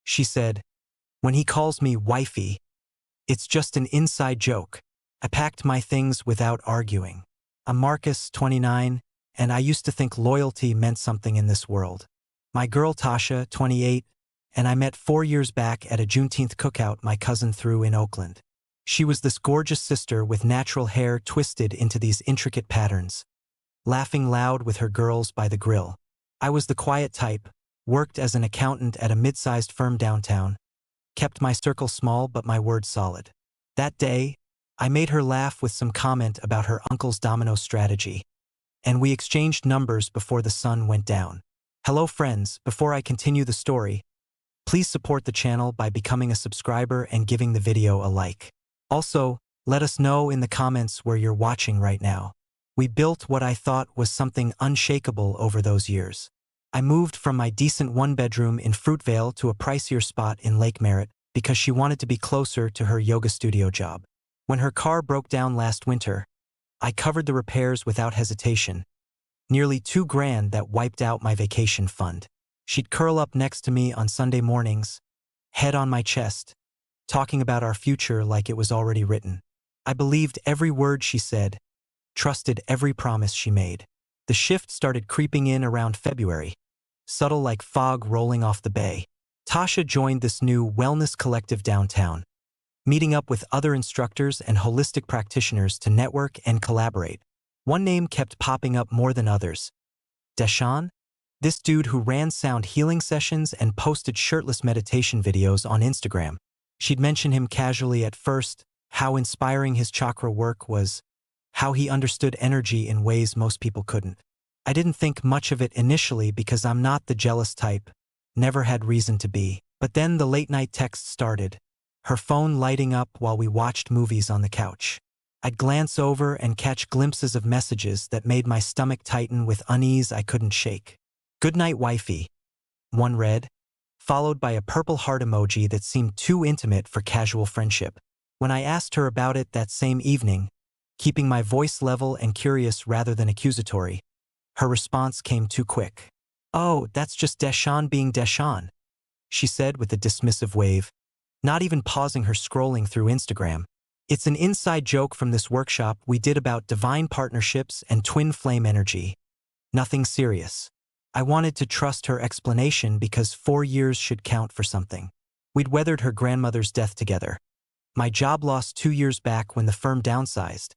She said, "When he calls me wifey, it's just an inside joke." I packed my things without arguing. I'm Marcus, 29, and I used to think loyalty meant something in this world. My girl Tasha, 28, and I met 4 years back at a Juneteenth cookout my cousin threw in Oakland. She was this gorgeous sister with natural hair twisted into these intricate patterns, laughing loud with her girls by the grill. I was the quiet type, worked as an accountant at a mid-sized firm downtown, kept my circle small but my word solid. That day, I made her laugh with some comment about her uncle's domino strategy, and we exchanged numbers before the sun went down. Hello friends, before I continue the story, please support the channel by becoming a subscriber and giving the video a like. Also, let us know in the comments where you're watching right now. We built what I thought was something unshakable over those years. I moved from my decent one-bedroom in Fruitvale to a pricier spot in Lake Merritt because she wanted to be closer to her yoga studio job. When her car broke down last winter, I covered the repairs without hesitation. Nearly $2,000 that wiped out my vacation fund. She'd curl up next to me on Sunday mornings, head on my chest, talking about our future like it was already written. I believed every word she said, trusted every promise she made. The shift started creeping in around February, subtle like fog rolling off the bay. Tasha joined this new wellness collective downtown, meeting up with other instructors and holistic practitioners to network and collaborate. One name kept popping up more than others. DeShawn? This dude who ran sound healing sessions and posted shirtless meditation videos on Instagram. She'd mention him casually at first, how inspiring his chakra work was, how he understood energy in ways most people couldn't. I didn't think much of it initially because I'm not the jealous type, never had reason to be. But then the late-night texts started, her phone lighting up while we watched movies on the couch. I'd glance over and catch glimpses of messages that made my stomach tighten with unease I couldn't shake. "Good night, wifey," one read, followed by a purple heart emoji that seemed too intimate for casual friendship. When I asked her about it that same evening, keeping my voice level and curious rather than accusatory, her response came too quick. "Oh, that's just DeShawn being DeShawn," she said with a dismissive wave, not even pausing her scrolling through Instagram. "It's an inside joke from this workshop we did about divine partnerships and twin flame energy. Nothing serious." I wanted to trust her explanation because 4 years should count for something. We'd weathered her grandmother's death together. My job loss 2 years back when the firm downsized.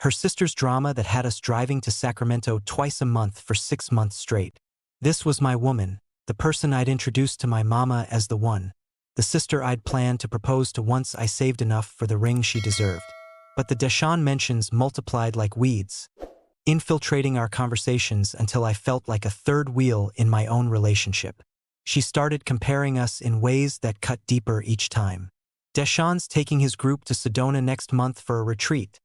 Her sister's drama that had us driving to Sacramento twice a month for 6 months straight. This was my woman, the person I'd introduced to my mama as the one, the sister I'd planned to propose to once I saved enough for the ring she deserved. But the DeShawn mentions multiplied like weeds, infiltrating our conversations until I felt like a third wheel in my own relationship. She started comparing us in ways that cut deeper each time. "DeShawn's taking his group to Sedona next month for a retreat,"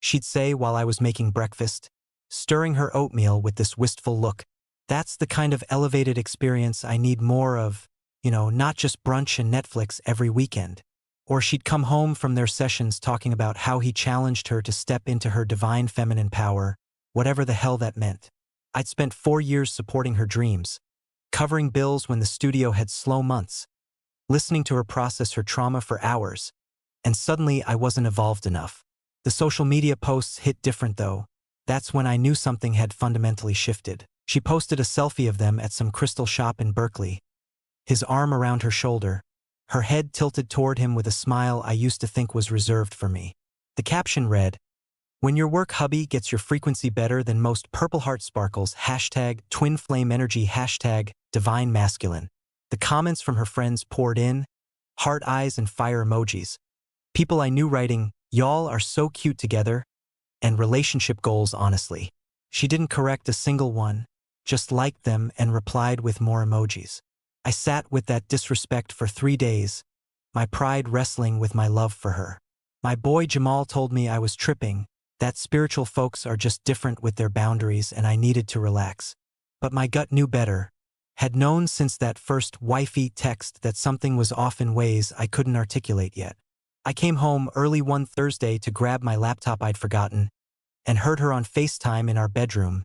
she'd say while I was making breakfast, stirring her oatmeal with this wistful look. "That's the kind of elevated experience I need more of, not just brunch and Netflix every weekend." Or she'd come home from their sessions talking about how he challenged her to step into her divine feminine power, whatever the hell that meant. I'd spent 4 years supporting her dreams, covering bills when the studio had slow months, listening to her process her trauma for hours, and suddenly I wasn't evolved enough. The social media posts hit different though. That's when I knew something had fundamentally shifted. She posted a selfie of them at some crystal shop in Berkeley, his arm around her shoulder, her head tilted toward him with a smile I used to think was reserved for me. The caption read, "When your work hubby gets your frequency better than most Purple Heart sparkles, #twin flame energy, #divine masculine." The comments from her friends poured in, heart eyes and fire emojis. People I knew writing, "Y'all are so cute together," and relationship goals honestly. She didn't correct a single one, just liked them and replied with more emojis. I sat with that disrespect for 3 days, my pride wrestling with my love for her. My boy Jamal told me I was tripping, that spiritual folks are just different with their boundaries and I needed to relax. But my gut knew better, had known since that first wifey text that something was off in ways I couldn't articulate yet. I came home early one Thursday to grab my laptop I'd forgotten, and heard her on FaceTime in our bedroom,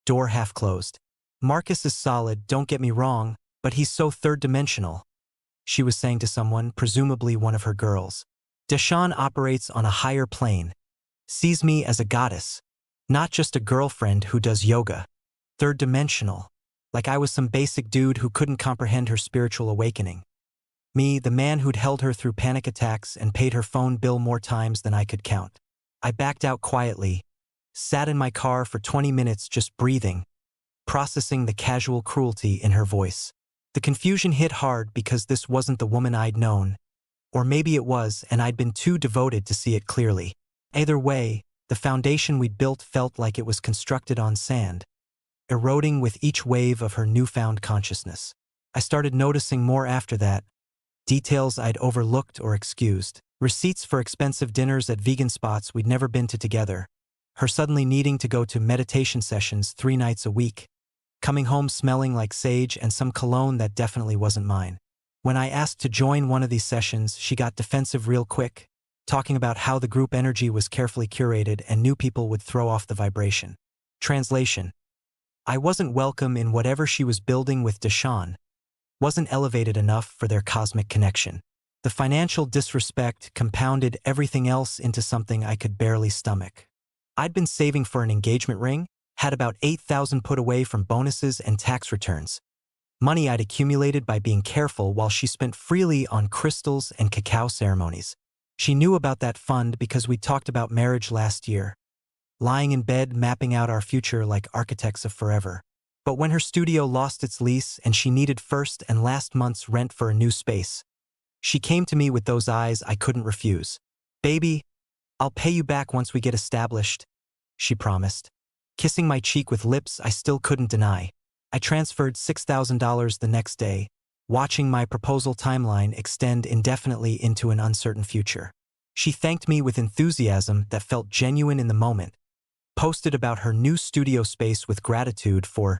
door half closed. "Marcus is solid, don't get me wrong, but he's so third-dimensional," she was saying to someone, presumably one of her girls. DeShawn operates on a higher plane, sees me as a goddess, not just a girlfriend who does yoga. Third dimensional, like I was some basic dude who couldn't comprehend her spiritual awakening. Me, the man who'd held her through panic attacks and paid her phone bill more times than I could count. I backed out quietly, sat in my car for 20 minutes just breathing, processing the casual cruelty in her voice. The confusion hit hard because this wasn't the woman I'd known. Or maybe it was, and I'd been too devoted to see it clearly. Either way, the foundation we'd built felt like it was constructed on sand, eroding with each wave of her newfound consciousness. I started noticing more after that, details I'd overlooked or excused. Receipts for expensive dinners at vegan spots we'd never been to together. Her suddenly needing to go to meditation sessions 3 nights a week. Coming home smelling like sage and some cologne that definitely wasn't mine. When I asked to join one of these sessions, she got defensive real quick, talking about how the group energy was carefully curated and new people would throw off the vibration. Translation: I wasn't welcome in whatever she was building with DeShawn. Wasn't elevated enough for their cosmic connection. The financial disrespect compounded everything else into something I could barely stomach. I'd been saving for an engagement ring, had about $8,000 put away from bonuses and tax returns. Money I'd accumulated by being careful while she spent freely on crystals and cacao ceremonies. She knew about that fund because we talked about marriage last year, lying in bed mapping out our future like architects of forever. But when her studio lost its lease and she needed first and last month's rent for a new space, she came to me with those eyes I couldn't refuse. "Baby, I'll pay you back once we get established," she promised, kissing my cheek with lips I still couldn't deny. I transferred $6,000 the next day, watching my proposal timeline extend indefinitely into an uncertain future. She thanked me with enthusiasm that felt genuine in the moment, posted about her new studio space with gratitude for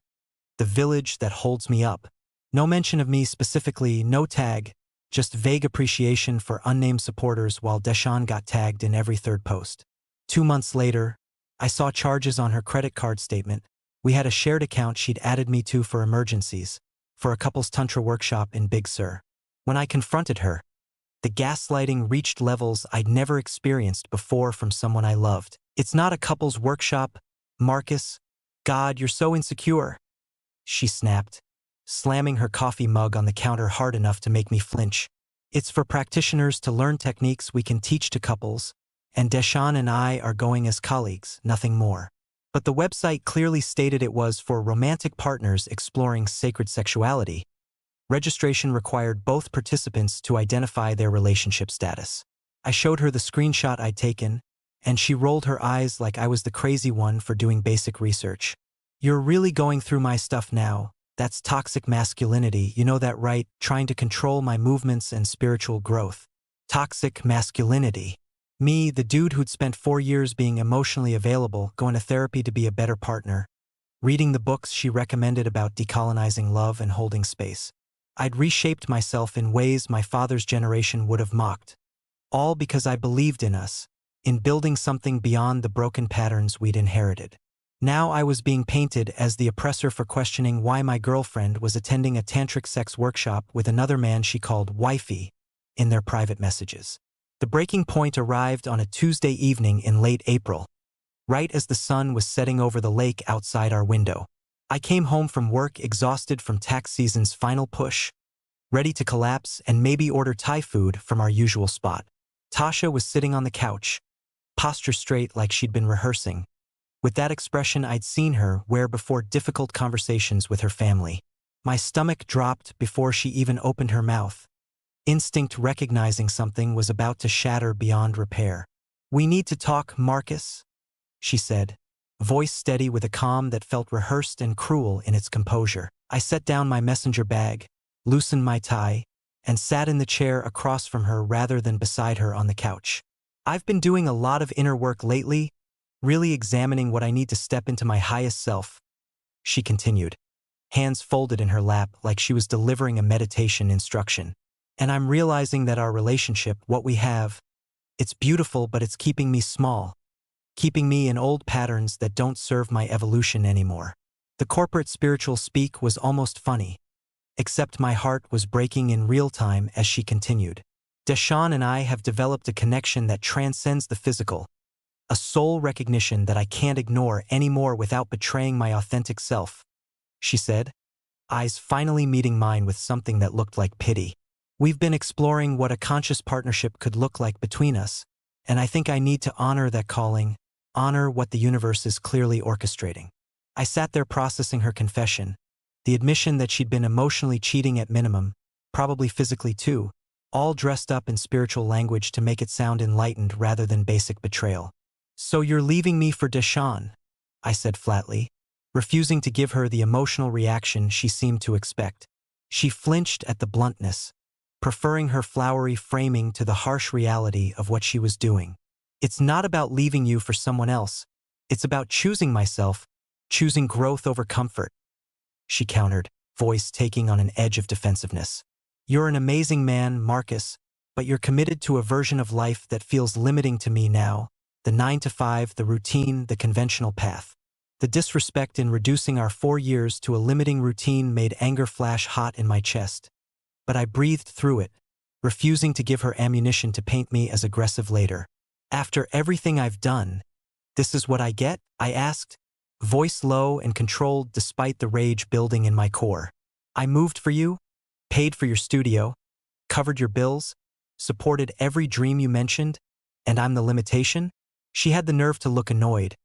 the village that holds me up. No mention of me specifically, no tag, just vague appreciation for unnamed supporters while DeShawn got tagged in every third post. 2 months later, I saw charges on her credit card statement. We had a shared account she'd added me to for emergencies, for a couple's tantra workshop in Big Sur. When I confronted her, the gaslighting reached levels I'd never experienced before from someone I loved. "It's not a couple's workshop, Marcus. God, you're so insecure," she snapped, slamming her coffee mug on the counter hard enough to make me flinch. "It's for practitioners to learn techniques we can teach to couples, and DeShawn and I are going as colleagues, nothing more." But the website clearly stated it was for romantic partners exploring sacred sexuality. Registration required both participants to identify their relationship status. I showed her the screenshot I'd taken, and she rolled her eyes like I was the crazy one for doing basic research. "You're really going through my stuff now. That's toxic masculinity, you know that, right? Trying to control my movements and spiritual growth." Toxic masculinity. Me, the dude who'd spent 4 years being emotionally available, going to therapy to be a better partner, reading the books she recommended about decolonizing love and holding space. I'd reshaped myself in ways my father's generation would have mocked. All because I believed in us, in building something beyond the broken patterns we'd inherited. Now I was being painted as the oppressor for questioning why my girlfriend was attending a tantric sex workshop with another man she called Wifey in their private messages. The breaking point arrived on a Tuesday evening in late April, right as the sun was setting over the lake outside our window. I came home from work exhausted from tax season's final push, ready to collapse and maybe order Thai food from our usual spot. Tasha was sitting on the couch, posture straight like she'd been rehearsing, with that expression I'd seen her wear before difficult conversations with her family. My stomach dropped before she even opened her mouth, instinct recognizing something was about to shatter beyond repair. "We need to talk, Marcus," she said, voice steady with a calm that felt rehearsed and cruel in its composure. I set down my messenger bag, loosened my tie, and sat in the chair across from her rather than beside her on the couch. "I've been doing a lot of inner work lately, really examining what I need to step into my highest self," she continued, hands folded in her lap like she was delivering a meditation instruction. "And I'm realizing that our relationship, what we have, it's beautiful, but it's keeping me small, keeping me in old patterns that don't serve my evolution anymore." The corporate spiritual speak was almost funny, except my heart was breaking in real time as she continued. DeShawn and I have developed a connection that transcends the physical, a soul recognition that I can't ignore anymore without betraying my authentic self, she said, eyes finally meeting mine with something that looked like pity. We've been exploring what a conscious partnership could look like between us, and I think I need to honor that calling, honor what the universe is clearly orchestrating. I sat there processing her confession, the admission that she'd been emotionally cheating at minimum, probably physically too, all dressed up in spiritual language to make it sound enlightened rather than basic betrayal. "So you're leaving me for DeShawn," I said flatly, refusing to give her the emotional reaction she seemed to expect. She flinched at the bluntness, preferring her flowery framing to the harsh reality of what she was doing. "It's not about leaving you for someone else. It's about choosing myself, choosing growth over comfort," she countered, voice taking on an edge of defensiveness. "You're an amazing man, Marcus, but you're committed to a version of life that feels limiting to me now, the 9 to 5, the routine, the conventional path." The disrespect in reducing our 4 years to a limiting routine made anger flash hot in my chest. But I breathed through it, refusing to give her ammunition to paint me as aggressive later. "After everything I've done, this is what I get?" I asked, voice low and controlled despite the rage building in my core. "I moved for you, paid for your studio, covered your bills, supported every dream you mentioned, and I'm the limitation?" She had the nerve to look annoyed,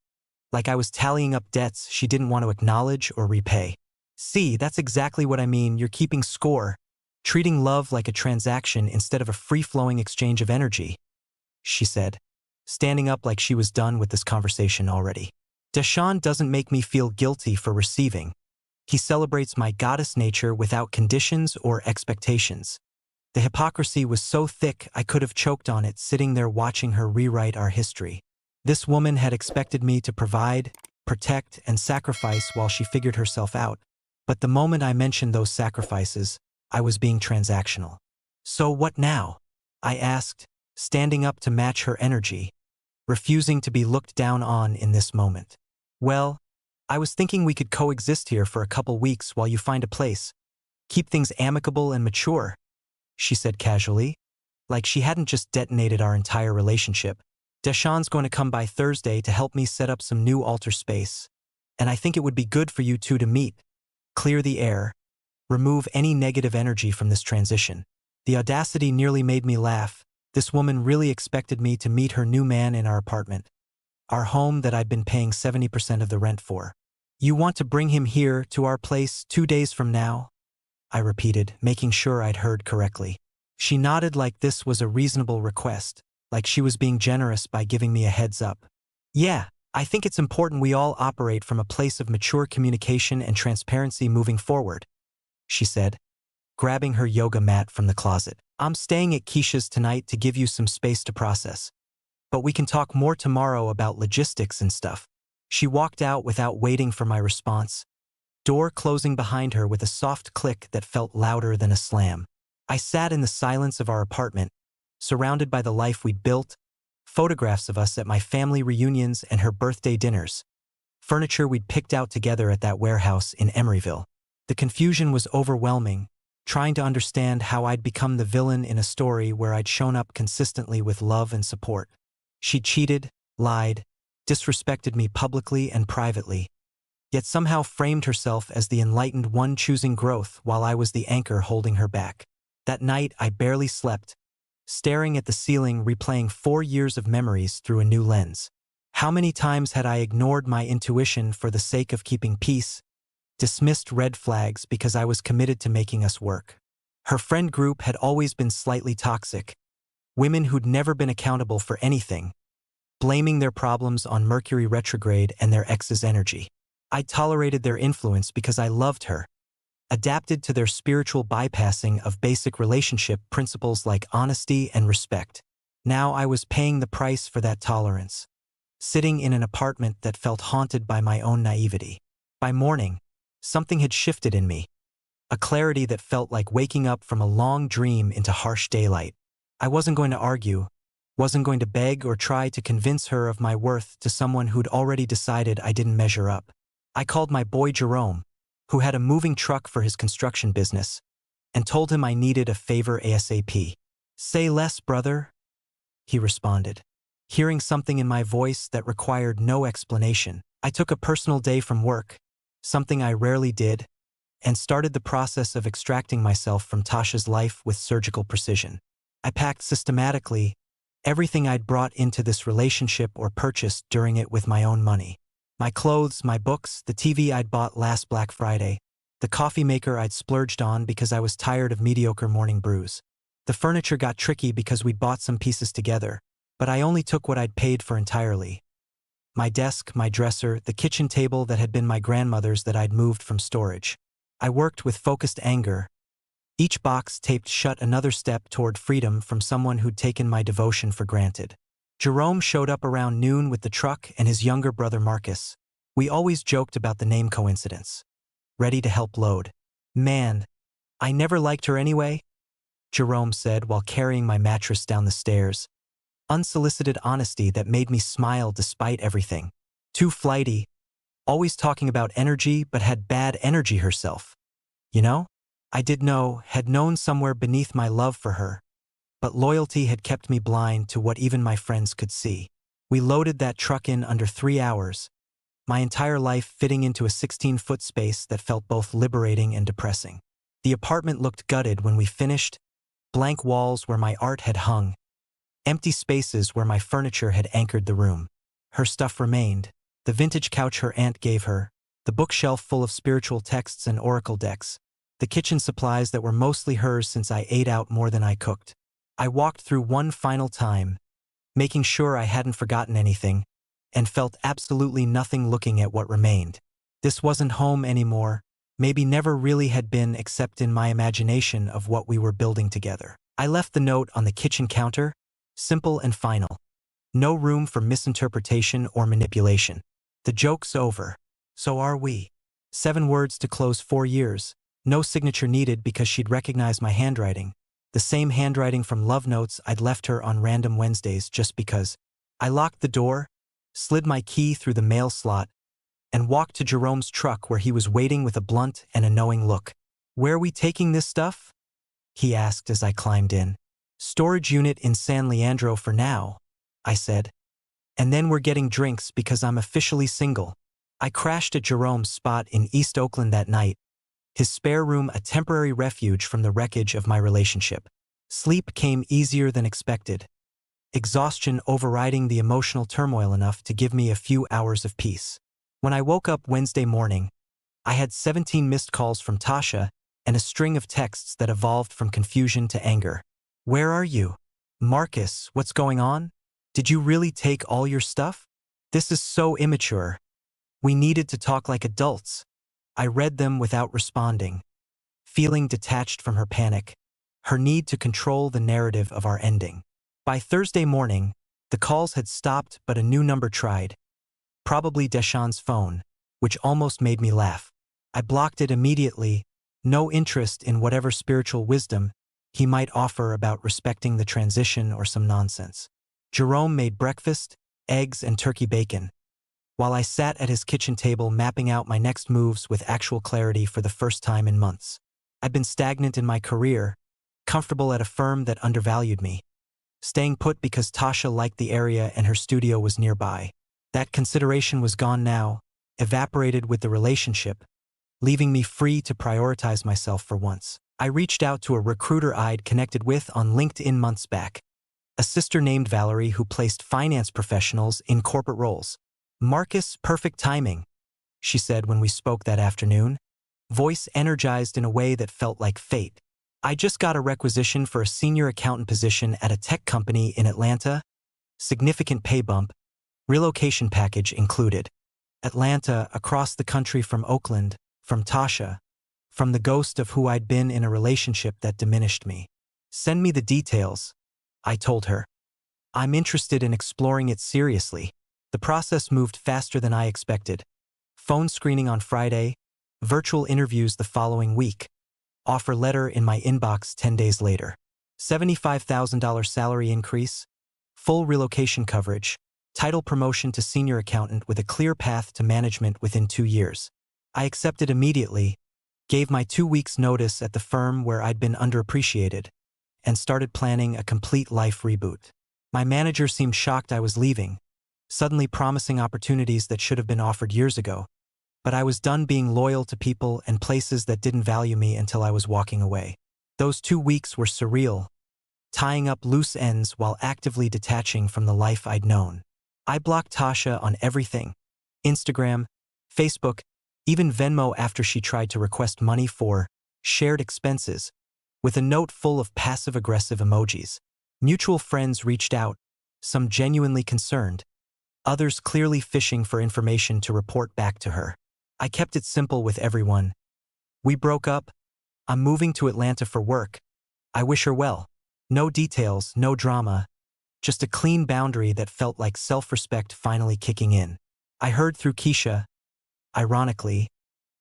like I was tallying up debts she didn't want to acknowledge or repay. "See, that's exactly what I mean. You're keeping score, treating love like a transaction instead of a free-flowing exchange of energy," she said, standing up like she was done with this conversation already. "DeShawn doesn't make me feel guilty for receiving. He celebrates my goddess nature without conditions or expectations." The hypocrisy was so thick I could have choked on it sitting there watching her rewrite our history. This woman had expected me to provide, protect, and sacrifice while she figured herself out. But the moment I mentioned those sacrifices, I was being transactional. "So what now?" I asked, standing up to match her energy, refusing to be looked down on in this moment. "Well, I was thinking we could coexist here for a couple weeks while you find a place. Keep things amicable and mature," she said casually, like she hadn't just detonated our entire relationship. "DeShawn's going to come by Thursday to help me set up some new altar space, and I think it would be good for you two to meet, clear the air, remove any negative energy from this transition." The audacity nearly made me laugh. This woman really expected me to meet her new man in our apartment, our home that I'd been paying 70% of the rent for. "You want to bring him here to our place 2 days from now?" I repeated, making sure I'd heard correctly. She nodded like this was a reasonable request, like she was being generous by giving me a heads up. "Yeah, I think it's important we all operate from a place of mature communication and transparency moving forward," she said, grabbing her yoga mat from the closet. "I'm staying at Keisha's tonight to give you some space to process, but we can talk more tomorrow about logistics and stuff." She walked out without waiting for my response, door closing behind her with a soft click that felt louder than a slam. I sat in the silence of our apartment, surrounded by the life we'd built, photographs of us at my family reunions and her birthday dinners, furniture we'd picked out together at that warehouse in Emeryville. The confusion was overwhelming, trying to understand how I'd become the villain in a story where I'd shown up consistently with love and support. She'd cheated, lied, disrespected me publicly and privately, yet somehow framed herself as the enlightened one choosing growth while I was the anchor holding her back. That night, I barely slept, staring at the ceiling, replaying 4 years of memories through a new lens. How many times had I ignored my intuition for the sake of keeping peace, dismissed red flags because I was committed to making us work? Her friend group had always been slightly toxic, women who'd never been accountable for anything, blaming their problems on Mercury retrograde and their ex's energy. I tolerated their influence because I loved her, adapted to their spiritual bypassing of basic relationship principles like honesty and respect. Now I was paying the price for that tolerance, sitting in an apartment that felt haunted by my own naivety. By morning, something had shifted in me, a clarity that felt like waking up from a long dream into harsh daylight. I wasn't going to argue, wasn't going to beg or try to convince her of my worth to someone who'd already decided I didn't measure up. I called my boy Jerome, who had a moving truck for his construction business, and told him I needed a favor ASAP. "Say less, brother," he responded, hearing something in my voice that required no explanation. I took a personal day from work, something I rarely did, and started the process of extracting myself from Tasha's life with surgical precision. I packed systematically everything I'd brought into this relationship or purchased during it with my own money. My clothes, my books, the TV I'd bought last Black Friday, the coffee maker I'd splurged on because I was tired of mediocre morning brews. The furniture got tricky because we'd bought some pieces together, but I only took what I'd paid for entirely. My desk, my dresser, the kitchen table that had been my grandmother's that I'd moved from storage. I worked with focused anger. Each box taped shut another step toward freedom from someone who'd taken my devotion for granted. Jerome showed up around noon with the truck and his younger brother Marcus. We always joked about the name coincidence. Ready to help load. "Man, I never liked her anyway," Jerome said while carrying my mattress down the stairs. Unsolicited honesty that made me smile despite everything. Too flighty, always talking about energy but had bad energy herself. You know? I had known somewhere beneath my love for her, but loyalty had kept me blind to what even my friends could see. We loaded that truck in under 3 hours, my entire life fitting into a 16-foot space that felt both liberating and depressing. The apartment looked gutted when we finished, blank walls where my art had hung, empty spaces where my furniture had anchored the room. Her stuff remained, the vintage couch her aunt gave her, the bookshelf full of spiritual texts and oracle decks, the kitchen supplies that were mostly hers since I ate out more than I cooked. I walked through one final time, making sure I hadn't forgotten anything, and felt absolutely nothing looking at what remained. This wasn't home anymore, maybe never really had been except in my imagination of what we were building together. I left the note on the kitchen counter, simple and final. No room for misinterpretation or manipulation. The joke's over. So are we. 7 words to close 4 years. No signature needed because she'd recognize my handwriting. The same handwriting from love notes I'd left her on random Wednesdays just because. I locked the door, slid my key through the mail slot, and walked to Jerome's truck where he was waiting with a blunt and a knowing look. "Where are we taking this stuff?" he asked as I climbed in. "Storage unit in San Leandro for now," I said. "And then we're getting drinks because I'm officially single." I crashed at Jerome's spot in East Oakland that night, his spare room a temporary refuge from the wreckage of my relationship. Sleep came easier than expected, exhaustion overriding the emotional turmoil enough to give me a few hours of peace. When I woke up Wednesday morning, I had 17 missed calls from Tasha and a string of texts that evolved from confusion to anger. "Where are you? Marcus, what's going on? Did you really take all your stuff? This is so immature. We needed to talk like adults." I read them without responding, feeling detached from her panic, her need to control the narrative of our ending. By Thursday morning, the calls had stopped but a new number tried, probably DeShawn's phone, which almost made me laugh. I blocked it immediately, no interest in whatever spiritual wisdom he might offer about respecting the transition or some nonsense. Jerome made breakfast, eggs and turkey bacon, while I sat at his kitchen table mapping out my next moves with actual clarity for the first time in months. I'd been stagnant in my career, comfortable at a firm that undervalued me, staying put because Tasha liked the area and her studio was nearby. That consideration was gone now, evaporated with the relationship, leaving me free to prioritize myself for once. I reached out to a recruiter I'd connected with on LinkedIn months back, a sister named Valerie who placed finance professionals in corporate roles. "Marcus, perfect timing," she said when we spoke that afternoon, voice energized in a way that felt like fate. "I just got a requisition for a senior accountant position at a tech company in Atlanta. Significant pay bump, relocation package included. Atlanta, across the country from Oakland, from Tasha, from the ghost of who I'd been in a relationship that diminished me. Send me the details," I told her. "I'm interested in exploring it seriously." The process moved faster than I expected. Phone screening on Friday, virtual interviews the following week, offer letter in my inbox 10 days later. $75,000 salary increase, full relocation coverage, title promotion to senior accountant with a clear path to management within 2 years. I accepted immediately, gave my 2 weeks notice at the firm where I'd been underappreciated, and started planning a complete life reboot. My manager seemed shocked I was leaving, suddenly promising opportunities that should have been offered years ago, but I was done being loyal to people and places that didn't value me until I was walking away. Those 2 weeks were surreal, tying up loose ends while actively detaching from the life I'd known. I blocked Tasha on everything: Instagram, Facebook, even Venmo after she tried to request money for shared expenses, with a note full of passive-aggressive emojis. Mutual friends reached out, some genuinely concerned, others clearly fishing for information to report back to her. I kept it simple with everyone. We broke up. I'm moving to Atlanta for work. I wish her well. No details, no drama, just a clean boundary that felt like self-respect finally kicking in. I heard through Keisha, ironically,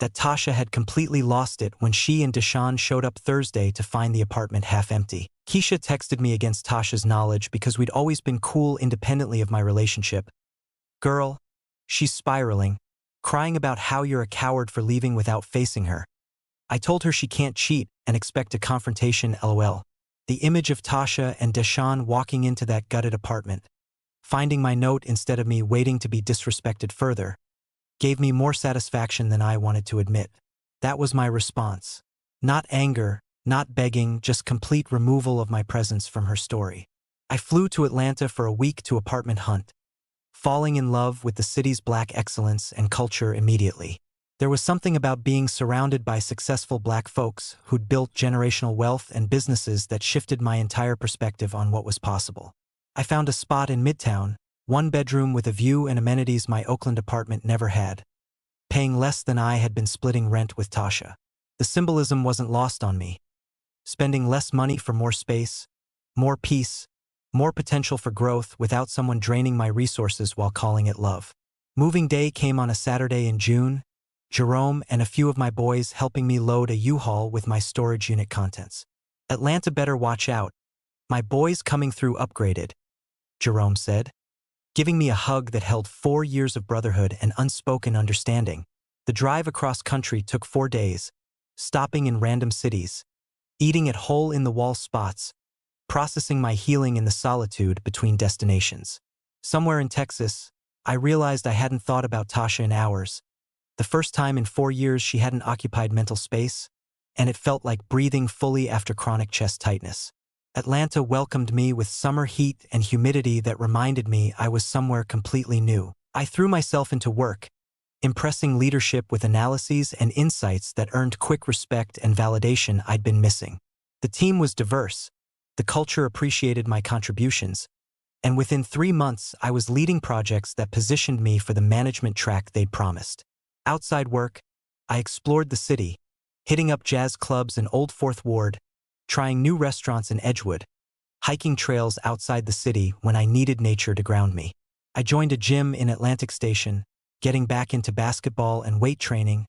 that Tasha had completely lost it when she and DeShawn showed up Thursday to find the apartment half empty. Keisha texted me against Tasha's knowledge because we'd always been cool independently of my relationship. "Girl, she's spiraling, crying about how you're a coward for leaving without facing her. I told her she can't cheat and expect a confrontation, lol." The image of Tasha and DeShawn walking into that gutted apartment, finding my note instead of me waiting to be disrespected further, gave me more satisfaction than I wanted to admit. That was my response. Not anger, not begging, just complete removal of my presence from her story. I flew to Atlanta for a week to apartment hunt, falling in love with the city's Black excellence and culture immediately. There was something about being surrounded by successful Black folks who'd built generational wealth and businesses that shifted my entire perspective on what was possible. I found a spot in Midtown, one bedroom with a view and amenities my Oakland apartment never had, paying less than I had been splitting rent with Tasha. The symbolism wasn't lost on me. Spending less money for more space, more peace, more potential for growth without someone draining my resources while calling it love. Moving day came on a Saturday in June, Jerome and a few of my boys helping me load a U-Haul with my storage unit contents. "Atlanta better watch out. My boys coming through upgraded," Jerome said, giving me a hug that held 4 years of brotherhood and unspoken understanding. The drive across country took 4 days, stopping in random cities, eating at hole-in-the-wall spots, processing my healing in the solitude between destinations. Somewhere in Texas, I realized I hadn't thought about Tasha in hours. The first time in 4 years she hadn't occupied mental space, and it felt like breathing fully after chronic chest tightness. Atlanta welcomed me with summer heat and humidity that reminded me I was somewhere completely new. I threw myself into work, impressing leadership with analyses and insights that earned quick respect and validation I'd been missing. The team was diverse, the culture appreciated my contributions, and within 3 months I was leading projects that positioned me for the management track they'd promised. Outside work, I explored the city, hitting up jazz clubs in Old Fourth Ward, trying new restaurants in Edgewood, hiking trails outside the city when I needed nature to ground me. I joined a gym in Atlantic Station, getting back into basketball and weight training,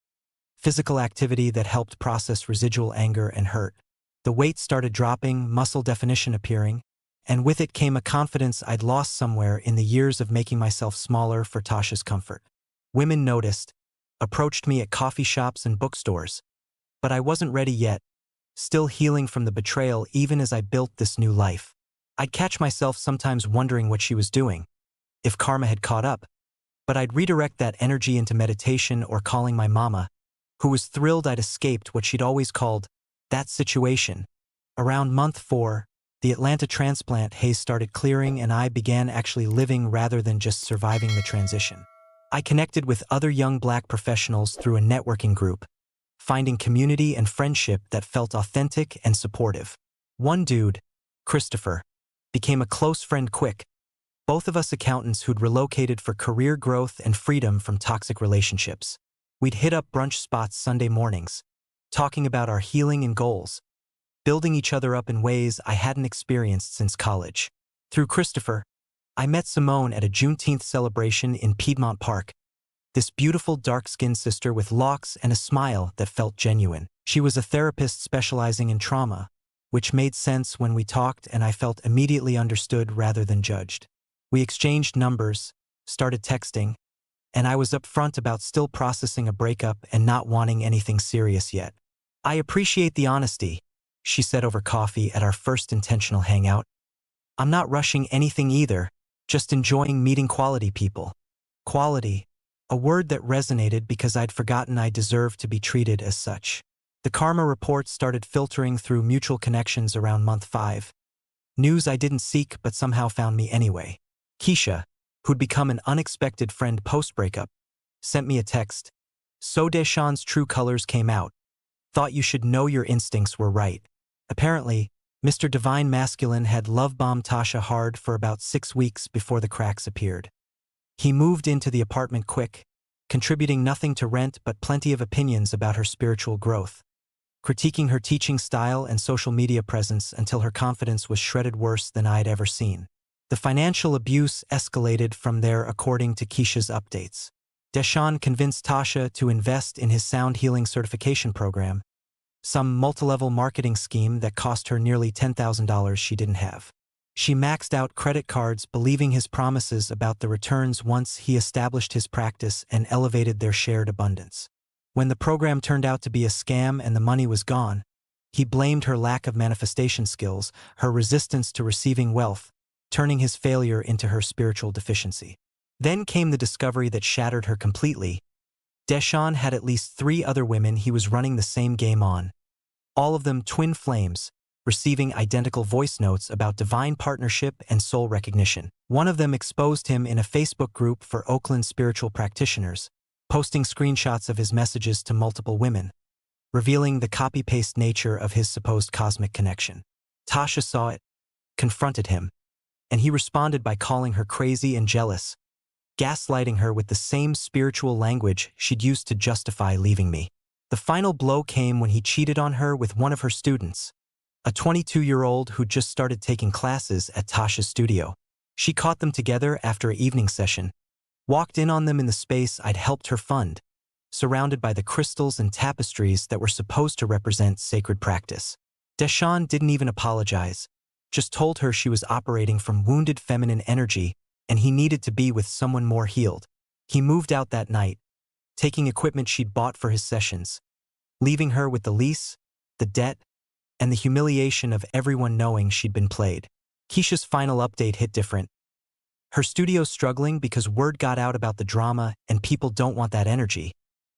physical activity that helped process residual anger and hurt. The weight started dropping, muscle definition appearing, and with it came a confidence I'd lost somewhere in the years of making myself smaller for Tasha's comfort. Women noticed, approached me at coffee shops and bookstores, but I wasn't ready yet, still healing from the betrayal even as I built this new life. I'd catch myself sometimes wondering what she was doing, if karma had caught up, but I'd redirect that energy into meditation or calling my mama, who was thrilled I'd escaped what she'd always called that situation. Around month 4, the Atlanta transplant haze started clearing and I began actually living rather than just surviving the transition. I connected with other young Black professionals through a networking group, finding community and friendship that felt authentic and supportive. One dude, Christopher, became a close friend quick, both of us accountants who'd relocated for career growth and freedom from toxic relationships. We'd hit up brunch spots Sunday mornings, talking about our healing and goals, building each other up in ways I hadn't experienced since college. Through Christopher, I met Simone at a Juneteenth celebration in Piedmont Park, this beautiful dark-skinned sister with locks and a smile that felt genuine. She was a therapist specializing in trauma, which made sense when we talked and I felt immediately understood rather than judged. We exchanged numbers, started texting, and I was upfront about still processing a breakup and not wanting anything serious yet. "I appreciate the honesty," she said over coffee at our first intentional hangout. "I'm not rushing anything either, just enjoying meeting quality people." Quality, a word that resonated because I'd forgotten I deserved to be treated as such. The karma reports started filtering through mutual connections around month 5. News I didn't seek but somehow found me anyway. Keisha, who'd become an unexpected friend post-breakup, sent me a text. "So DeShawn's true colors came out. Thought you should know your instincts were right." Apparently, Mr. Divine Masculine had love-bombed Tasha hard for about 6 weeks before the cracks appeared. He moved into the apartment quick, contributing nothing to rent but plenty of opinions about her spiritual growth, critiquing her teaching style and social media presence until her confidence was shredded worse than I'd ever seen. The financial abuse escalated from there according to Keisha's updates. DeShawn convinced Tasha to invest in his sound healing certification program, some multi-level marketing scheme that cost her nearly $10,000 she didn't have. She maxed out credit cards believing his promises about the returns once he established his practice and elevated their shared abundance. When the program turned out to be a scam and the money was gone, he blamed her lack of manifestation skills, her resistance to receiving wealth, turning his failure into her spiritual deficiency. Then came the discovery that shattered her completely. DeShawn had at least 3 other women he was running the same game on, all of them twin flames, receiving identical voice notes about divine partnership and soul recognition. One of them exposed him in a Facebook group for Oakland spiritual practitioners, posting screenshots of his messages to multiple women, revealing the copy-paste nature of his supposed cosmic connection. Tasha saw it, confronted him, and he responded by calling her crazy and jealous, gaslighting her with the same spiritual language she'd used to justify leaving me. The final blow came when he cheated on her with one of her students, a 22-year-old who just started taking classes at Tasha's studio. She caught them together after an evening session, walked in on them in the space I'd helped her fund, surrounded by the crystals and tapestries that were supposed to represent sacred practice. DeShawn didn't even apologize, just told her she was operating from wounded feminine energy and he needed to be with someone more healed. He moved out that night, taking equipment she'd bought for his sessions, leaving her with the lease, the debt, and the humiliation of everyone knowing she'd been played. Keisha's final update hit different. Her studio's struggling because word got out about the drama and people don't want that energy.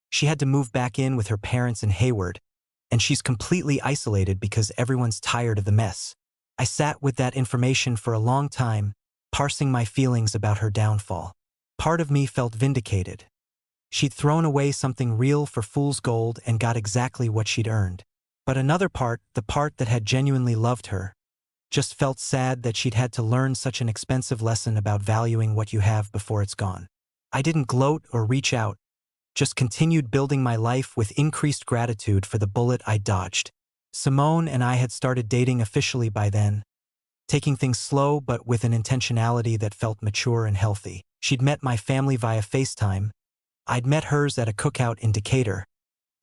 She had to move back in with her parents in Hayward, and she's completely isolated because everyone's tired of the mess. I sat with that information for a long time, parsing my feelings about her downfall. Part of me felt vindicated. She'd thrown away something real for fool's gold and got exactly what she'd earned. But another part, the part that had genuinely loved her, just felt sad that she'd had to learn such an expensive lesson about valuing what you have before it's gone. I didn't gloat or reach out, just continued building my life with increased gratitude for the bullet I dodged. Simone and I had started dating officially by then, taking things slow but with an intentionality that felt mature and healthy. She'd met my family via FaceTime. I'd met hers at a cookout in Decatur,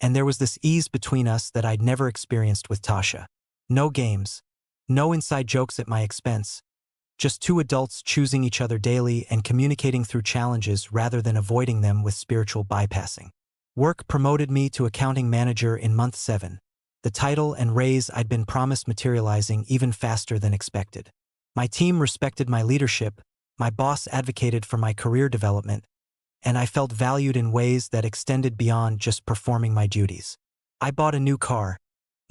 and there was this ease between us that I'd never experienced with Tasha. No games, no inside jokes at my expense, just 2 adults choosing each other daily and communicating through challenges rather than avoiding them with spiritual bypassing. Work promoted me to accounting manager in month 7. The title and raise I'd been promised materializing even faster than expected. My team respected my leadership, my boss advocated for my career development, and I felt valued in ways that extended beyond just performing my duties. I bought a new car,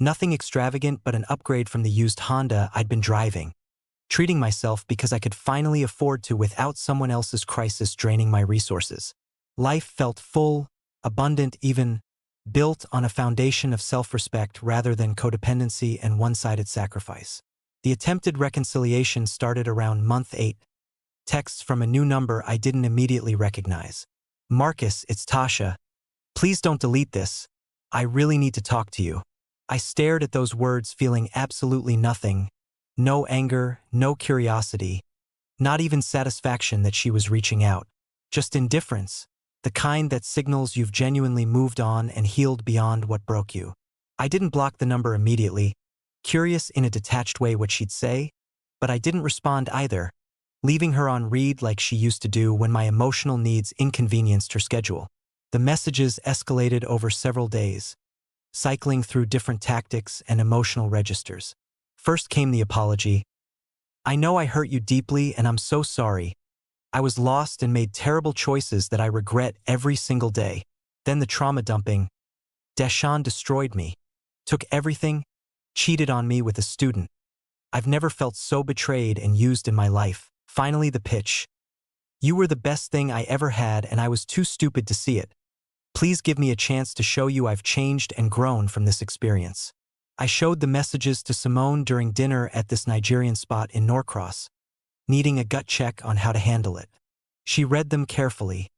nothing extravagant but an upgrade from the used Honda I'd been driving, treating myself because I could finally afford to without someone else's crisis draining my resources. Life felt full, abundant, even built on a foundation of self-respect rather than codependency and one-sided sacrifice. The attempted reconciliation started around month 8. Texts from a new number I didn't immediately recognize. "Marcus, it's Tasha. Please don't delete this. I really need to talk to you." I stared at those words feeling absolutely nothing. No anger, no curiosity, not even satisfaction that she was reaching out. Just indifference, the kind that signals you've genuinely moved on and healed beyond what broke you. I didn't block the number immediately, curious in a detached way what she'd say, but I didn't respond either. leaving her on read like she used to do when my emotional needs inconvenienced her schedule. The messages escalated over several days, cycling through different tactics and emotional registers. First came the apology. "I know I hurt you deeply and I'm so sorry. I was lost and made terrible choices that I regret every single day." Then the trauma dumping. "DeShawn destroyed me, took everything, cheated on me with a student. I've never felt so betrayed and used in my life." Finally the pitch. "You were the best thing I ever had and I was too stupid to see it. Please give me a chance to show you I've changed and grown from this experience." I showed the messages to Simone during dinner at this Nigerian spot in Norcross, needing a gut check on how to handle it. She read them carefully,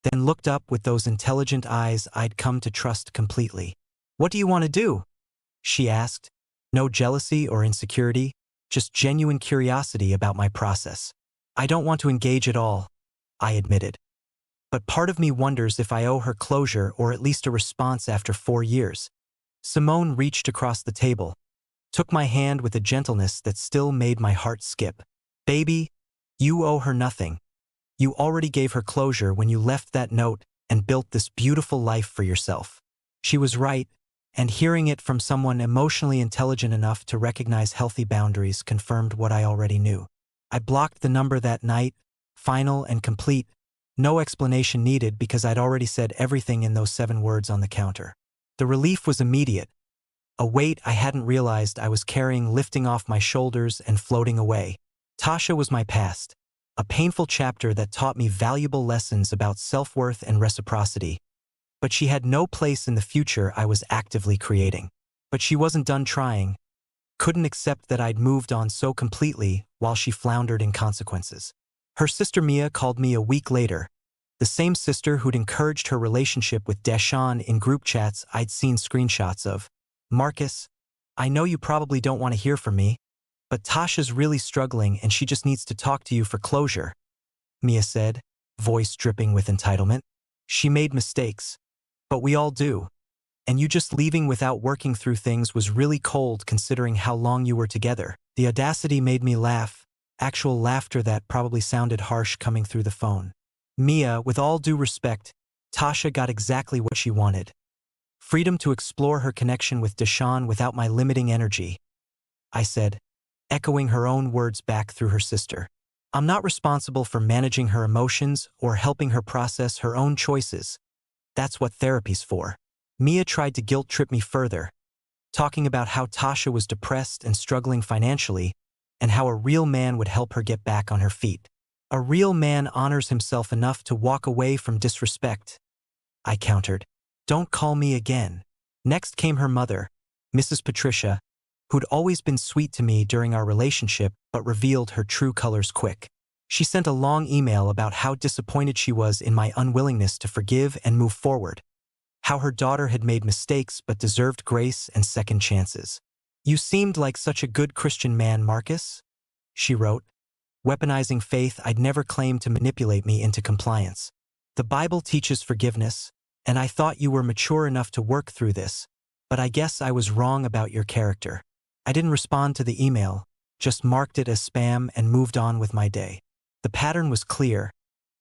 then looked up with those intelligent eyes I'd come to trust completely. "What do you want to do?" she asked. No jealousy or insecurity, just genuine curiosity about my process. "I don't want to engage at all," I admitted. "But part of me wonders if I owe her closure or at least a response after 4 years. Simone reached across the table, took my hand with a gentleness that still made my heart skip. "Baby, you owe her nothing. You already gave her closure when you left that note and built this beautiful life for yourself." She was right, and hearing it from someone emotionally intelligent enough to recognize healthy boundaries confirmed what I already knew. I blocked the number that night, final and complete, no explanation needed because I'd already said everything in those 7 words on the counter. The relief was immediate, a weight I hadn't realized I was carrying lifting off my shoulders and floating away. Tasha was my past, a painful chapter that taught me valuable lessons about self-worth and reciprocity, but she had no place in the future I was actively creating. But she wasn't done trying, couldn't accept that I'd moved on so completely while she floundered in consequences. Her sister Mia called me a week later, the same sister who'd encouraged her relationship with DeShawn in group chats I'd seen screenshots of. "Marcus, I know you probably don't want to hear from me, but Tasha's really struggling and she just needs to talk to you for closure," Mia said, voice dripping with entitlement. "She made mistakes, but we all do. And you just leaving without working through things was really cold considering how long you were together." The audacity made me laugh, actual laughter that probably sounded harsh coming through the phone. "Mia, with all due respect, Tasha got exactly what she wanted. Freedom to explore her connection with DeShawn without my limiting energy," I said, echoing her own words back through her sister. "I'm not responsible for managing her emotions or helping her process her own choices. That's what therapy's for." Mia tried to guilt-trip me further, talking about how Tasha was depressed and struggling financially, and how a real man would help her get back on her feet. "A real man honors himself enough to walk away from disrespect," I countered. "Don't call me again." Next came her mother, Mrs. Patricia, who'd always been sweet to me during our relationship but revealed her true colors quick. She sent a long email about how disappointed she was in my unwillingness to forgive and move forward, how her daughter had made mistakes but deserved grace and second chances. "You seemed like such a good Christian man, Marcus," she wrote, weaponizing faith I'd never claimed to manipulate me into compliance. "The Bible teaches forgiveness, and I thought you were mature enough to work through this, but I guess I was wrong about your character." I didn't respond to the email, just marked it as spam and moved on with my day. The pattern was clear.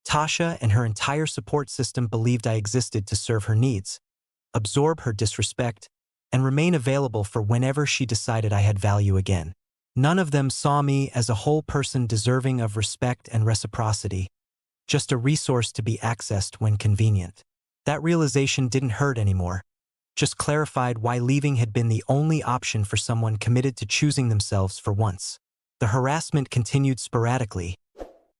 Tasha and her entire support system believed I existed to serve her needs, absorb her disrespect, and remain available for whenever she decided I had value again. None of them saw me as a whole person deserving of respect and reciprocity, just a resource to be accessed when convenient. That realization didn't hurt anymore, just clarified why leaving had been the only option for someone committed to choosing themselves for once. The harassment continued sporadically,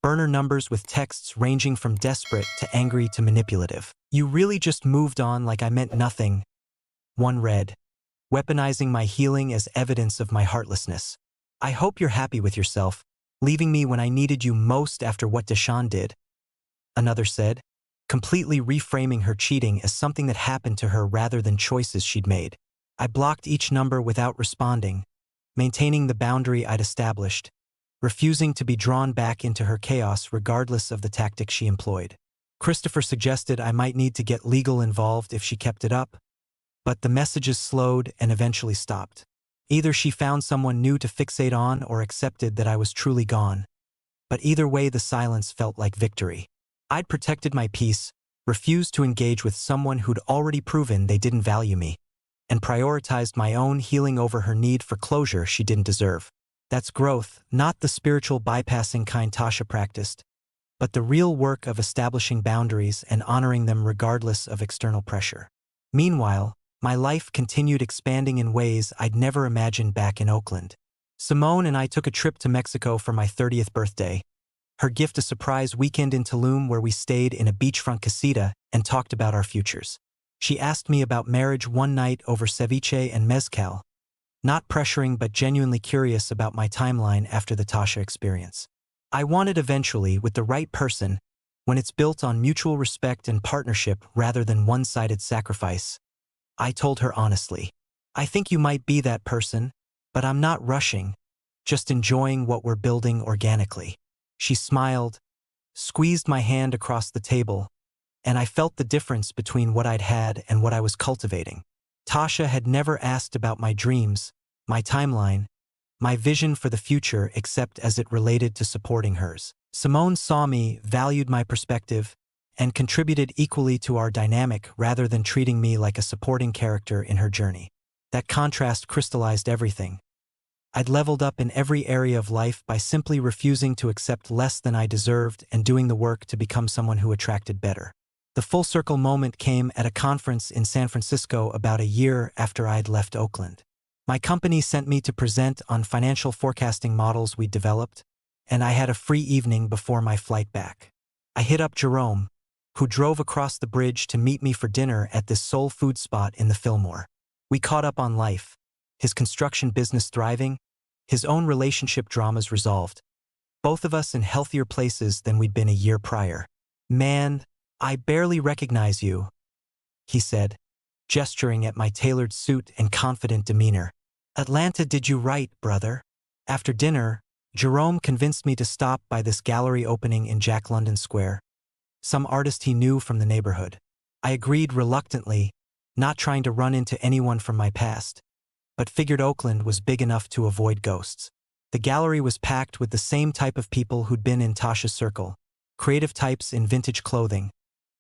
burner numbers with texts ranging from desperate to angry to manipulative. "You really just moved on like I meant nothing," one read, weaponizing my healing as evidence of my heartlessness. "I hope you're happy with yourself, leaving me when I needed you most after what DeShawn did," another said, completely reframing her cheating as something that happened to her rather than choices she'd made. I blocked each number without responding, maintaining the boundary I'd established, refusing to be drawn back into her chaos regardless of the tactic she employed. Christopher suggested I might need to get legal involved if she kept it up, but the messages slowed and eventually stopped. Either she found someone new to fixate on or accepted that I was truly gone. but either way the silence felt like victory. I'd protected my peace, refused to engage with someone who'd already proven they didn't value me, and prioritized my own healing over her need for closure she didn't deserve. That's growth, not the spiritual bypassing kind Tasha practiced, but the real work of establishing boundaries and honoring them regardless of external pressure. Meanwhile, my life continued expanding in ways I'd never imagined back in Oakland. Simone and I took a trip to Mexico for my 30th birthday. Her gift a surprise weekend in Tulum where we stayed in a beachfront casita and talked about our futures. She asked me about marriage one night over ceviche and mezcal, not pressuring but genuinely curious about my timeline after the Tasha experience. I wanted eventually, with the right person, when it's built on mutual respect and partnership rather than one-sided sacrifice. I told her honestly, I think you might be that person, but I'm not rushing, just enjoying what we're building organically. She smiled, squeezed my hand across the table, and I felt the difference between what I'd had and what I was cultivating. Tasha had never asked about my dreams, my timeline, my vision for the future except as it related to supporting hers. Simone saw me, valued my perspective, and contributed equally to our dynamic rather than treating me like a supporting character in her journey. That contrast crystallized everything. I'd leveled up in every area of life by simply refusing to accept less than I deserved and doing the work to become someone who attracted better. The full circle moment came at a conference in San Francisco about a year after I'd left Oakland. My company sent me to present on financial forecasting models we'd developed, and I had a free evening before my flight back. I hit up Jerome, who drove across the bridge to meet me for dinner at this soul food spot in the Fillmore. We caught up on life, his construction business thriving, his own relationship dramas resolved, both of us in healthier places than we'd been a year prior. Man, I barely recognize you, he said, gesturing at my tailored suit and confident demeanor. Atlanta did you right, brother. After dinner, Jerome convinced me to stop by this gallery opening in Jack London Square, some artist he knew from the neighborhood. I agreed reluctantly, not trying to run into anyone from my past, but figured Oakland was big enough to avoid ghosts. The gallery was packed with the same type of people who'd been in Tasha's circle, creative types in vintage clothing,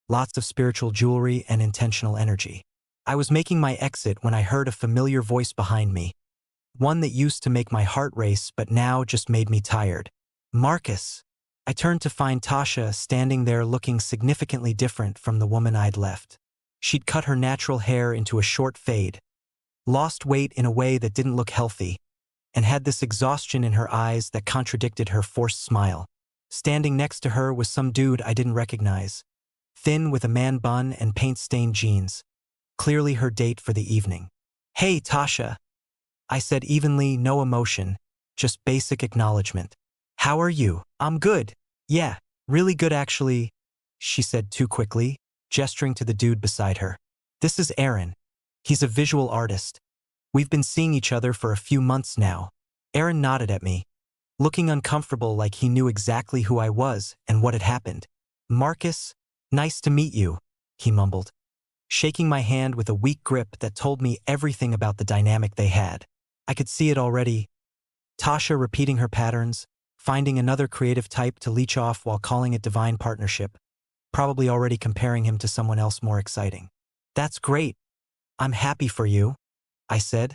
lots of spiritual jewelry and intentional energy. I was making my exit when I heard a familiar voice behind me, one that used to make my heart race but now just made me tired. Marcus. I turned to find Tasha standing there looking significantly different from the woman I'd left. She'd cut her natural hair into a short fade, lost weight in a way that didn't look healthy, and had this exhaustion in her eyes that contradicted her forced smile. Standing next to her was some dude I didn't recognize, thin with a man bun and paint-stained jeans, clearly her date for the evening. Hey, Tasha, I said evenly, no emotion, just basic acknowledgement. How are you? I'm good. Yeah, really good actually, she said too quickly, gesturing to the dude beside her. This is Aaron. He's a visual artist. We've been seeing each other for a few months now. Aaron nodded at me, looking uncomfortable like he knew exactly who I was and what had happened. Marcus, nice to meet you, he mumbled, shaking my hand with a weak grip that told me everything about the dynamic they had. I could see it already. Tasha repeating her patterns, finding another creative type to leech off while calling it divine partnership, probably already comparing him to someone else more exciting. That's great. I'm happy for you, I said,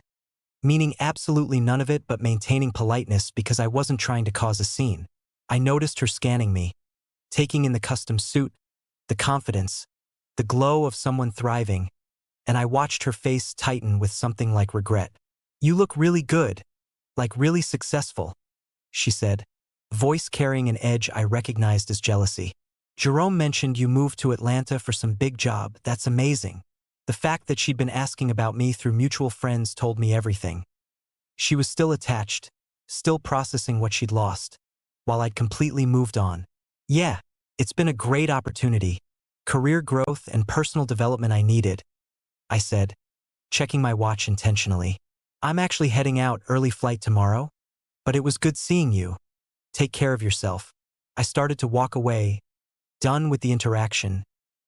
meaning absolutely none of it but maintaining politeness because I wasn't trying to cause a scene. I noticed her scanning me, taking in the custom suit, the confidence, the glow of someone thriving, and I watched her face tighten with something like regret. You look really good, like really successful, she said, voice carrying an edge I recognized as jealousy. Jerome mentioned you moved to Atlanta for some big job. That's amazing. The fact that she'd been asking about me through mutual friends told me everything. She was still attached, still processing what she'd lost, while I'd completely moved on. Yeah, it's been a great opportunity. Career growth and personal development I needed, I said, checking my watch intentionally. I'm actually heading out early flight tomorrow, but it was good seeing you. Take care of yourself. I started to walk away, done with the interaction,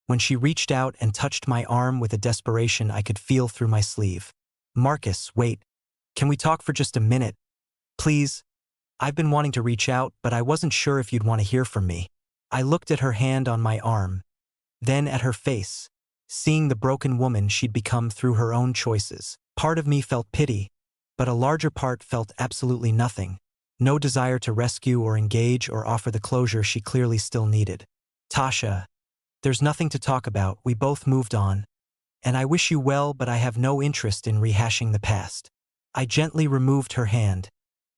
when she reached out and touched my arm with a desperation I could feel through my sleeve. Marcus, wait. Can we talk for just a minute? Please? I've been wanting to reach out, but I wasn't sure if you'd want to hear from me. I looked at her hand on my arm, then at her face, seeing the broken woman she'd become through her own choices. Part of me felt pity, but a larger part felt absolutely nothing. No desire to rescue or engage or offer the closure she clearly still needed. Tasha, there's nothing to talk about, we both moved on. And I wish you well, but I have no interest in rehashing the past. I gently removed her hand,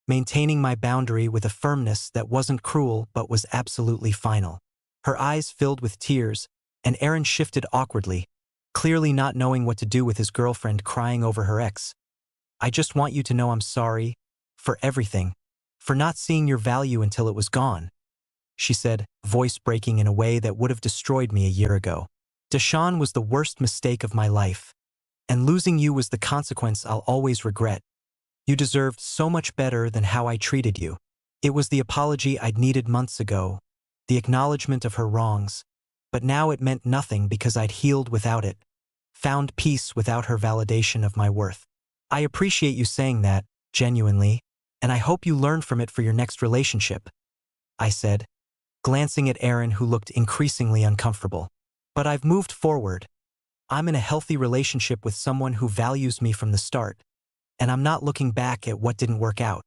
maintaining my boundary with a firmness that wasn't cruel but was absolutely final. Her eyes filled with tears, and Aaron shifted awkwardly, clearly not knowing what to do with his girlfriend crying over her ex. I just want you to know I'm sorry, for everything, for not seeing your value until it was gone, she said, voice breaking in a way that would have destroyed me a year ago. DeShawn was the worst mistake of my life, and losing you was the consequence I'll always regret. You deserved so much better than how I treated you. It was the apology I'd needed months ago, the acknowledgement of her wrongs, but now it meant nothing because I'd healed without it, found peace without her validation of my worth. I appreciate you saying that, genuinely, and I hope you learn from it for your next relationship, I said, glancing at Aaron, who looked increasingly uncomfortable. But I've moved forward. I'm in a healthy relationship with someone who values me from the start, and I'm not looking back at what didn't work out.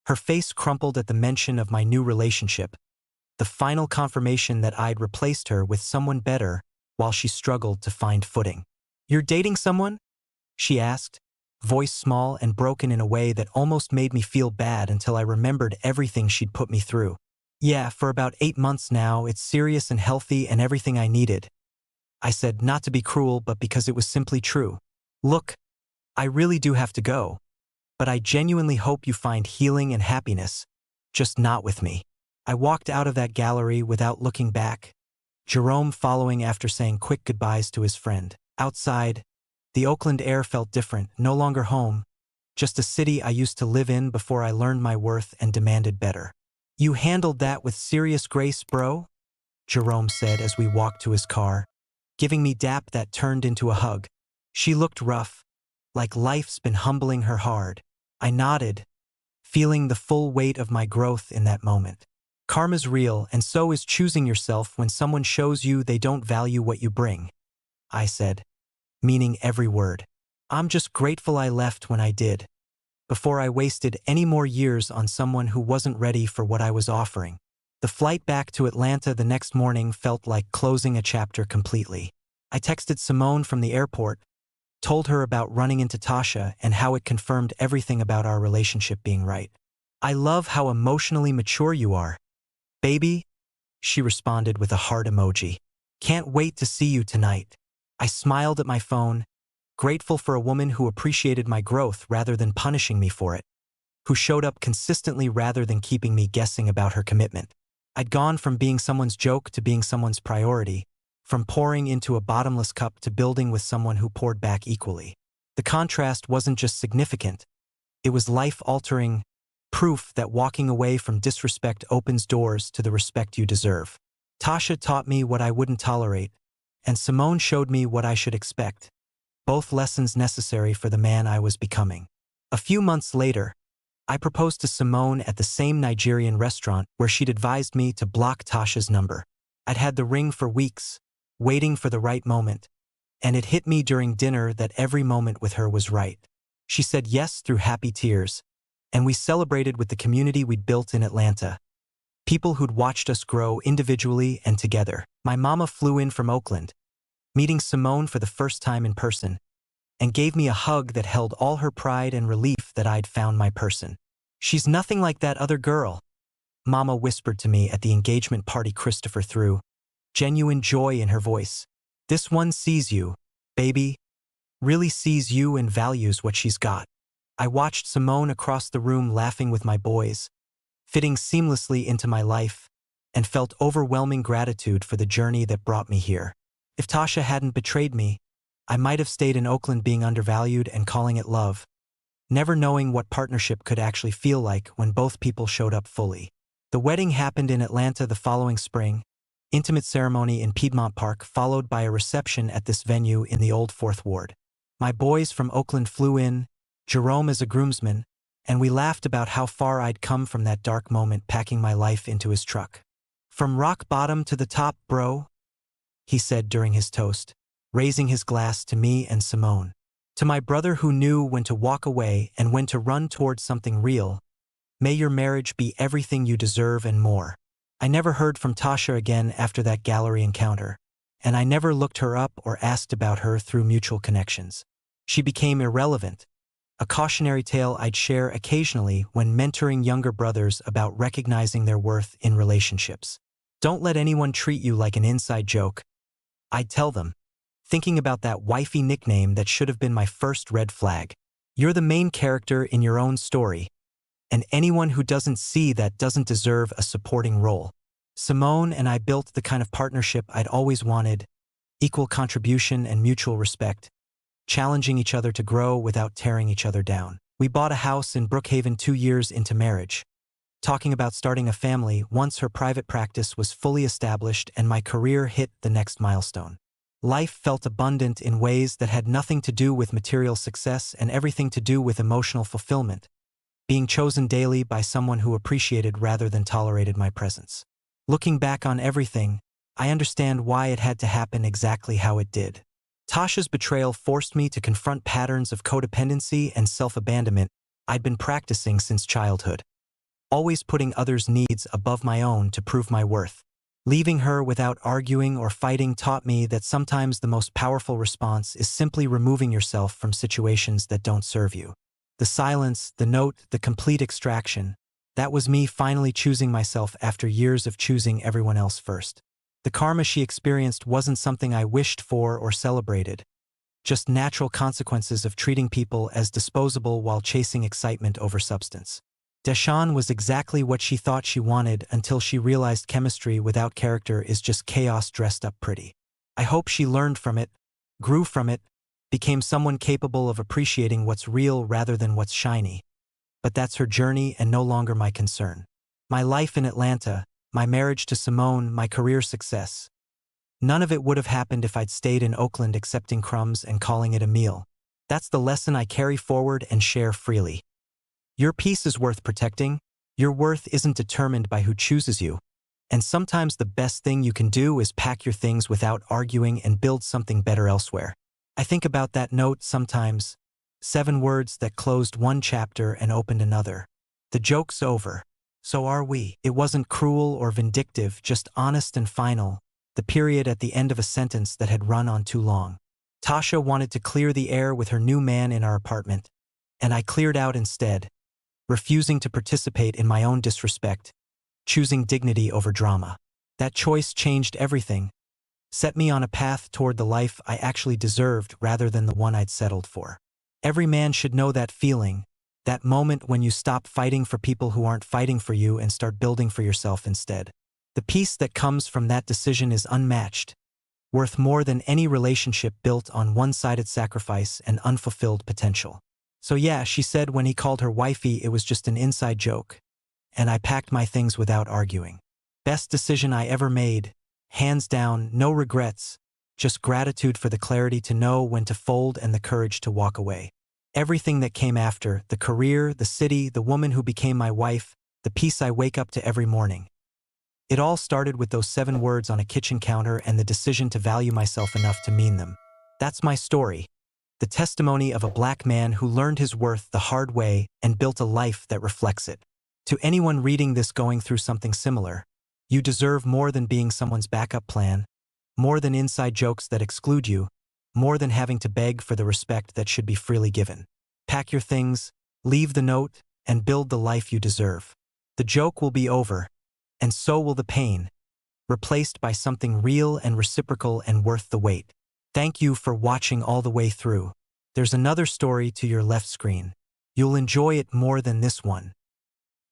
Her face crumpled at the mention of my new relationship, the final confirmation that I'd replaced her with someone better while she struggled to find footing. You're dating someone? She asked, voice small and broken in a way that almost made me feel bad until I remembered everything she'd put me through. Yeah, for about 8 months now, it's serious and healthy and everything I needed, I said, not to be cruel but because it was simply true. Look, I really do have to go, but I genuinely hope you find healing and happiness, just not with me. I walked out of that gallery without looking back, Jerome following after saying quick goodbyes to his friend. Outside, the Oakland air felt different, no longer home, just a city I used to live in before I learned my worth and demanded better. You handled that with serious grace, bro? Jerome said as we walked to his car, giving me dap that turned into a hug. She looked rough, like life's been humbling her hard. I nodded, feeling the full weight of my growth in that moment. Karma's real, and so is choosing yourself when someone shows you they don't value what you bring, I said, meaning every word. I'm just grateful I left when I did, before I wasted any more years on someone who wasn't ready for what I was offering. The flight back to Atlanta the next morning felt like closing a chapter completely. I texted Simone from the airport, told her about running into Tasha and how it confirmed everything about our relationship being right. I love how emotionally mature you are, baby, she responded with a heart emoji. Can't wait to see you tonight. I smiled at my phone, grateful for a woman who appreciated my growth rather than punishing me for it, who showed up consistently rather than keeping me guessing about her commitment. I'd gone from being someone's joke to being someone's priority, from pouring into a bottomless cup to building with someone who poured back equally. The contrast wasn't just significant, it was life-altering, proof that walking away from disrespect opens doors to the respect you deserve. Tasha taught me what I wouldn't tolerate, and Simone showed me what I should expect, both lessons necessary for the man I was becoming. A few months later, I proposed to Simone at the same Nigerian restaurant where she'd advised me to block Tasha's number. I'd had the ring for weeks, waiting for the right moment, and it hit me during dinner that every moment with her was right. She said yes through happy tears, and we celebrated with the community we'd built in Atlanta, people who'd watched us grow individually and together. My mama flew in from Oakland, meeting Simone for the first time in person, and gave me a hug that held all her pride and relief that I'd found my person. She's nothing like that other girl, Mama whispered to me at the engagement party Christopher threw, genuine joy in her voice. This one sees you, baby, really sees you and values what she's got. I watched Simone across the room laughing with my boys, fitting seamlessly into my life, and felt overwhelming gratitude for the journey that brought me here. If Tasha hadn't betrayed me, I might have stayed in Oakland being undervalued and calling it love, never knowing what partnership could actually feel like when both people showed up fully. The wedding happened in Atlanta the following spring, intimate ceremony in Piedmont Park followed by a reception at this venue in the Old Fourth Ward. My boys from Oakland flew in, Jerome as a groomsman, and we laughed about how far I'd come from that dark moment packing my life into his truck. "From rock bottom to the top, bro," he said during his toast, raising his glass to me and Simone. "To my brother who knew when to walk away and when to run towards something real, may your marriage be everything you deserve and more." I never heard from Tasha again after that gallery encounter, and I never looked her up or asked about her through mutual connections. She became irrelevant, a cautionary tale I'd share occasionally when mentoring younger brothers about recognizing their worth in relationships. "Don't let anyone treat you like an inside joke," I'd tell them, thinking about that wifey nickname that should have been my first red flag. You're the main character in your own story, and anyone who doesn't see that doesn't deserve a supporting role. Simone and I built the kind of partnership I'd always wanted: equal contribution and mutual respect, challenging each other to grow without tearing each other down. We bought a house in Brookhaven 2 years into marriage, talking about starting a family once her private practice was fully established and my career hit the next milestone. Life felt abundant in ways that had nothing to do with material success and everything to do with emotional fulfillment, being chosen daily by someone who appreciated rather than tolerated my presence. Looking back on everything, I understand why it had to happen exactly how it did. Tasha's betrayal forced me to confront patterns of codependency and self-abandonment I'd been practicing since childhood, always putting others' needs above my own to prove my worth. Leaving her without arguing or fighting taught me that sometimes the most powerful response is simply removing yourself from situations that don't serve you. The silence, the note, the complete extraction. That was me finally choosing myself after years of choosing everyone else first. The karma she experienced wasn't something I wished for or celebrated, just natural consequences of treating people as disposable while chasing excitement over substance. DeShawn was exactly what she thought she wanted until she realized chemistry without character is just chaos dressed up pretty. I hope she learned from it, grew from it, became someone capable of appreciating what's real rather than what's shiny. But that's her journey and no longer my concern. My life in Atlanta, my marriage to Simone, my career success. None of it would have happened if I'd stayed in Oakland accepting crumbs and calling it a meal. That's the lesson I carry forward and share freely. Your peace is worth protecting. Your worth isn't determined by who chooses you. And sometimes the best thing you can do is pack your things without arguing and build something better elsewhere. I think about that note sometimes. 7 words that closed one chapter and opened another. The joke's over. So are we. It wasn't cruel or vindictive, just honest and final, the period at the end of a sentence that had run on too long. Tasha wanted to clear the air with her new man in our apartment, and I cleared out instead, refusing to participate in my own disrespect, choosing dignity over drama. That choice changed everything, set me on a path toward the life I actually deserved rather than the one I'd settled for. Every man should know that feeling, that moment when you stop fighting for people who aren't fighting for you and start building for yourself instead. The peace that comes from that decision is unmatched, worth more than any relationship built on one-sided sacrifice and unfulfilled potential. So yeah, she said when he called her wifey it was just an inside joke, and I packed my things without arguing. Best decision I ever made, hands down, no regrets, just gratitude for the clarity to know when to fold and the courage to walk away. Everything that came after, the career, the city, the woman who became my wife, the peace I wake up to every morning. It all started with those 7 words on a kitchen counter and the decision to value myself enough to mean them. That's my story, the testimony of a Black man who learned his worth the hard way and built a life that reflects it. To anyone reading this going through something similar, you deserve more than being someone's backup plan, more than inside jokes that exclude you, more than having to beg for the respect that should be freely given. Pack your things, leave the note, and build the life you deserve. The joke will be over, and so will the pain, replaced by something real and reciprocal and worth the wait. Thank you for watching all the way through. There's another story to your left screen. You'll enjoy it more than this one.